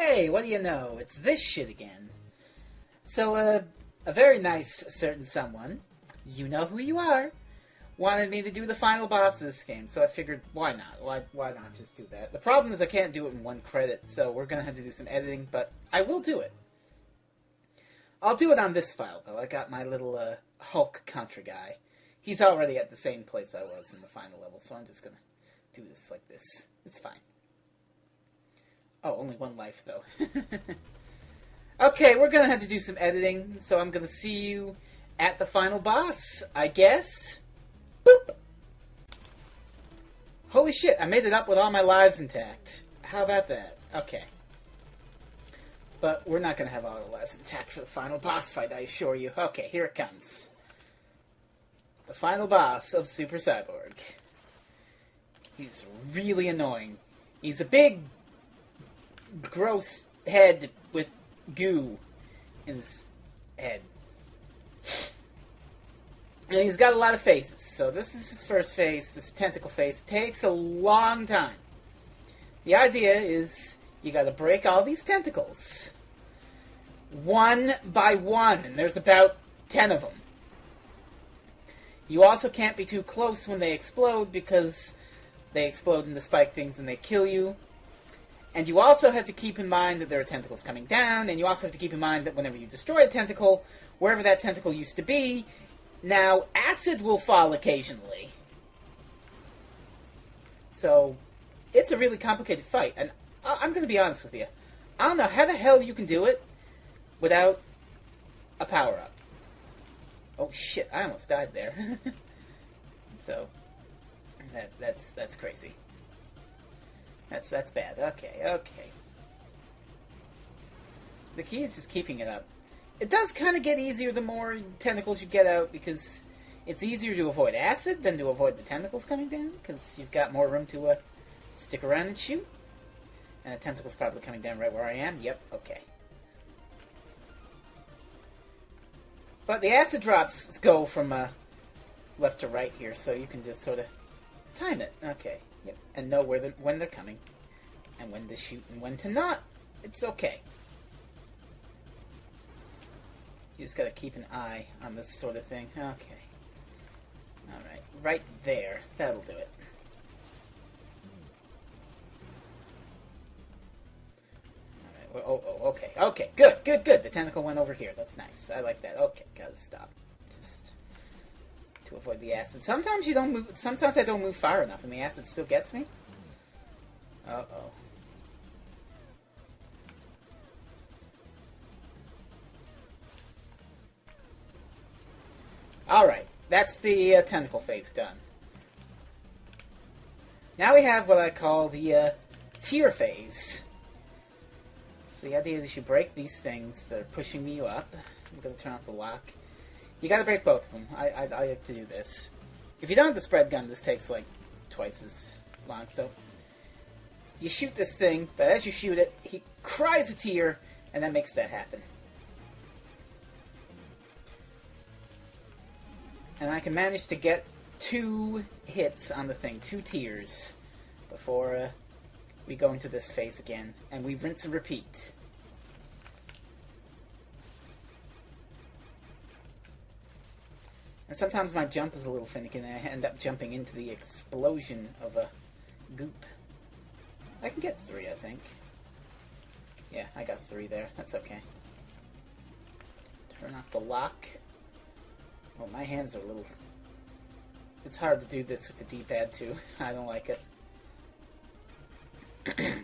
Hey, what do you know? It's this shit again. So, a very nice certain someone, you know who you are, wanted me to do the final boss of this game, so I figured, why not? Why not just do that? The problem is I can't do it in one credit, so we're gonna have to do some editing, but I will do it. I'll do it on this file, though. I got my little, Hulk Contra guy. He's already at the same place I was in the final level, so I'm just gonna do this like this. It's fine. Oh, only one life, though. Okay, we're gonna have to do some editing, so I'm gonna see you at the final boss, I guess. Boop! Holy shit, I made it up with all my lives intact. How about that? Okay. But we're not gonna have all our lives intact for the final boss fight, I assure you. Okay, here it comes. The final boss of Super Cyborg. He's really annoying. He's a big, gross head with goo in his head. And he's got a lot of faces. So this is his first face, this tentacle face. It takes a long time. The idea is you gotta break all these tentacles. One by one. And there's about 10 of them. You also can't be too close when they explode because they explode into spike things and they kill you. And you also have to keep in mind that there are tentacles coming down, and you also have to keep in mind that whenever you destroy a tentacle, wherever that tentacle used to be, now acid will fall occasionally. So, it's a really complicated fight, and I'm going to be honest with you. I don't know how the hell you can do it without a power-up. Oh shit, I almost died there. So, that's crazy. That's bad. Okay. The key is just keeping it up. It does kind of get easier the more tentacles you get out, because it's easier to avoid acid than to avoid the tentacles coming down, because you've got more room to stick around and shoot. And the tentacle's probably coming down right where I am. Yep, okay. But the acid drops go from left to right here, so you can just sort of time it. Okay. Yep, and know when they're coming, and when to shoot and when to not. It's okay. You just gotta keep an eye on this sort of thing. Okay. Alright, right there. That'll do it. Alright, well, okay. Okay, good. The tentacle went over here. That's nice. I like that. Okay, gotta stop. Just to avoid the acid. Sometimes you don't move. Sometimes I don't move far enough, and the acid still gets me. Uh-oh. All right, that's the tentacle phase done. Now we have what I call the tier phase. So the idea is you break these things that are pushing you up. I'm going to turn off the lock. You gotta break both of them. I like to do this. If you don't have the spread gun, this takes like twice as long. So you shoot this thing, but as you shoot it, he cries a tear, and that makes that happen. And I can manage to get 2 hits on the thing, 2 tears, before we go into this phase again, and we rinse and repeat. And sometimes my jump is a little finicky, and I end up jumping into the explosion of a goop. I can get 3, I think. Yeah, I got 3 there. That's okay. Turn off the lock. Well, my hands are a little... It's hard to do this with the D-pad, too. I don't like it. Okay.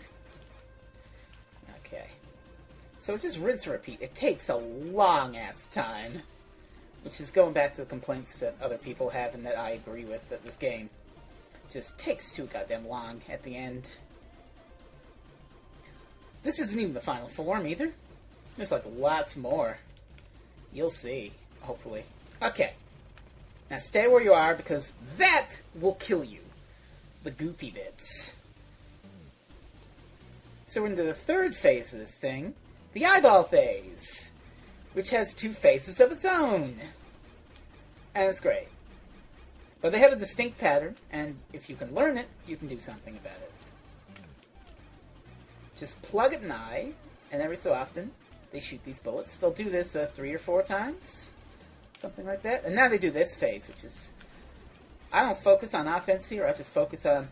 So it's just rinse and repeat. It takes a long-ass time. Which is going back to the complaints that other people have and that I agree with, that this game just takes too goddamn long at the end. This isn't even the final form, either. There's like lots more. You'll see, hopefully. Okay. Now stay where you are, because that will kill you. The goopy bits. So we're into the third phase of this thing, the eyeball phase, which has 2 faces of its own. And it's great. But they have a distinct pattern, and if you can learn it, you can do something about it. just plug an eye, and every so often they shoot these bullets. They'll do this 3 or 4 times, something like that. And now they do this phase, which is, I don't focus on offense here. I just focus on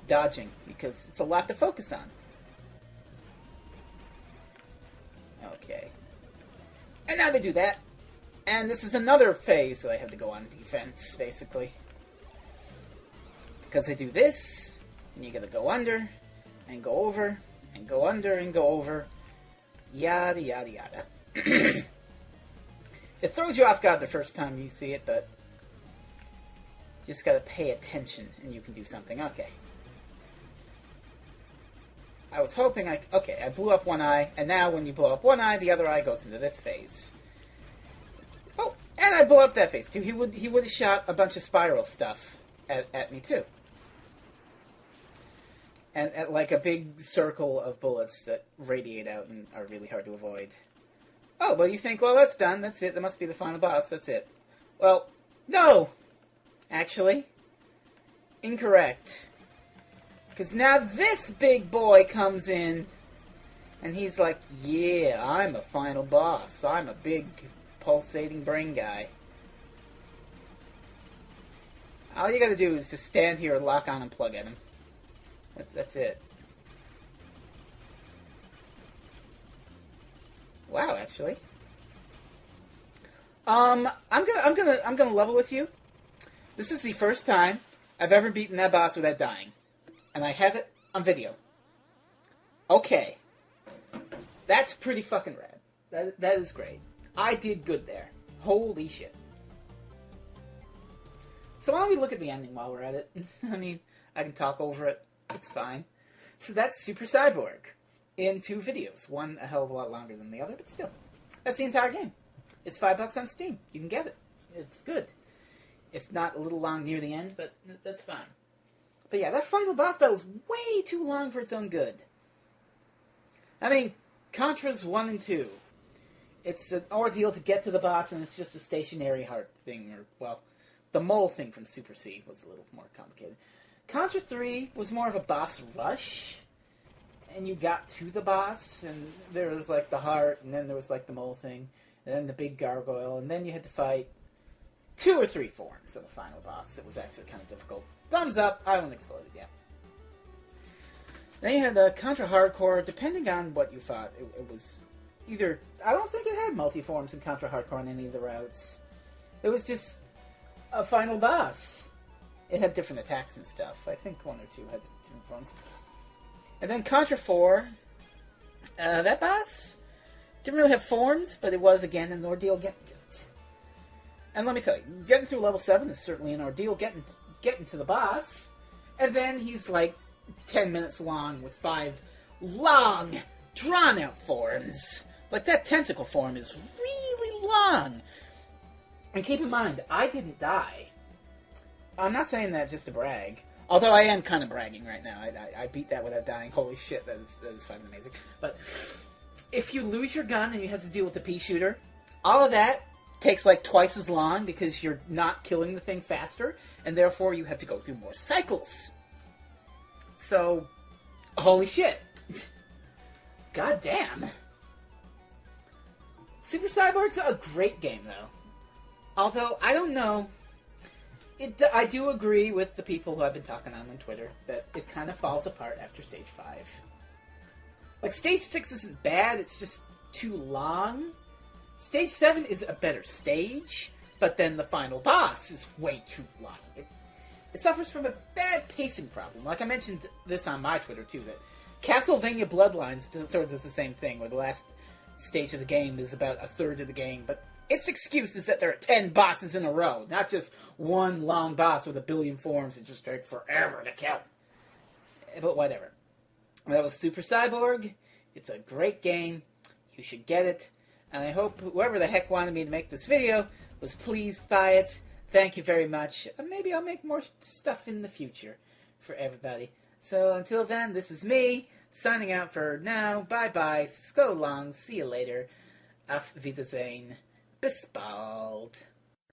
dodging because it's a lot to focus on. Okay. And now they do that. And this is another phase that I have to go on defense, basically. Because they do this, and you gotta go under, and go over, and go under, and go over. Yada, yada, yada. It throws you off guard the first time you see it, but you just gotta pay attention, and you can do something. Okay. I was hoping okay, I blew up one eye, and now when you blow up one eye, the other eye goes into this phase. Oh, and I blew up that phase, too. He would have shot a bunch of spiral stuff at me, too. And at, like, a big circle of bullets that radiate out and are really hard to avoid. Oh, well, you think, well, that's done. That's it. That must be the final boss. That's it. Well, no! Actually, incorrect. Because now this big boy comes in, and he's like, yeah, I'm a final boss. I'm a big, pulsating brain guy. All you gotta do is just stand here and lock on and plug at him. That's it. Wow, actually. I'm gonna level with you. This is the first time I've ever beaten that boss without dying. And I have it on video. Okay. That's pretty fucking rad. That is great. I did good there. Holy shit. So why don't we look at the ending while we're at it? I mean, I can talk over it. It's fine. So that's Super Cyborg in 2 videos. One a hell of a lot longer than the other, but still. That's the entire game. It's $5 on Steam. You can get it. It's good. If not a little long near the end, but that's fine. But yeah, that final boss battle is way too long for its own good. I mean, Contra's 1 and 2. It's an ordeal to get to the boss, and it's just a stationary heart thing. Or, well, the mole thing from Super C was a little more complicated. Contra 3 was more of a boss rush, and you got to the boss, and there was, like, the heart, and then there was, like, the mole thing, and then the big gargoyle, and then you had to fight 2 or 3 forms of the final boss. It was actually kind of difficult. Thumbs up, I haven't exploded yet. Then you had the Contra Hardcore. Depending on what you fought, it was either... I don't think it had multi-forms in Contra Hardcore on any of the routes. It was just a final boss. It had different attacks and stuff. I think 1 or 2 had different forms. And then Contra 4, that boss didn't really have forms, but it was, again, an ordeal getting to it. And let me tell you, getting through level 7 is certainly an ordeal getting to the boss. And then he's like 10 minutes long with 5 long, drawn-out forms. Like, that tentacle form is really long. And keep in mind, I didn't die. I'm not saying that just to brag. Although I am kind of bragging right now. I beat that without dying. Holy shit, that is fucking amazing. But if you lose your gun and you have to deal with the pea shooter, all of that takes like twice as long because you're not killing the thing faster, and therefore you have to go through more cycles. So, holy shit. God damn. Super Cyborg's a great game, though. Although, I don't know... I do agree with the people who I've been talking on Twitter that it kind of falls apart after Stage 5. Like, Stage 6 isn't bad, it's just too long. Stage 7 is a better stage, but then the final boss is way too long. It suffers from a bad pacing problem. Like, I mentioned this on my Twitter, too, that Castlevania Bloodlines sort of does the same thing, where the last stage of the game is about a third of the game, but its excuse is that there are 10 bosses in a row, not just one long boss with a billion forms that just take forever to kill. But whatever. That was Super Cyborg. It's a great game. You should get it. And I hope whoever the heck wanted me to make this video was pleased by it. Thank you very much. Maybe I'll make more stuff in the future for everybody. So until then, this is me, signing out for now. Bye-bye. So long. See you later. Auf Wiedersehen. Bis bald.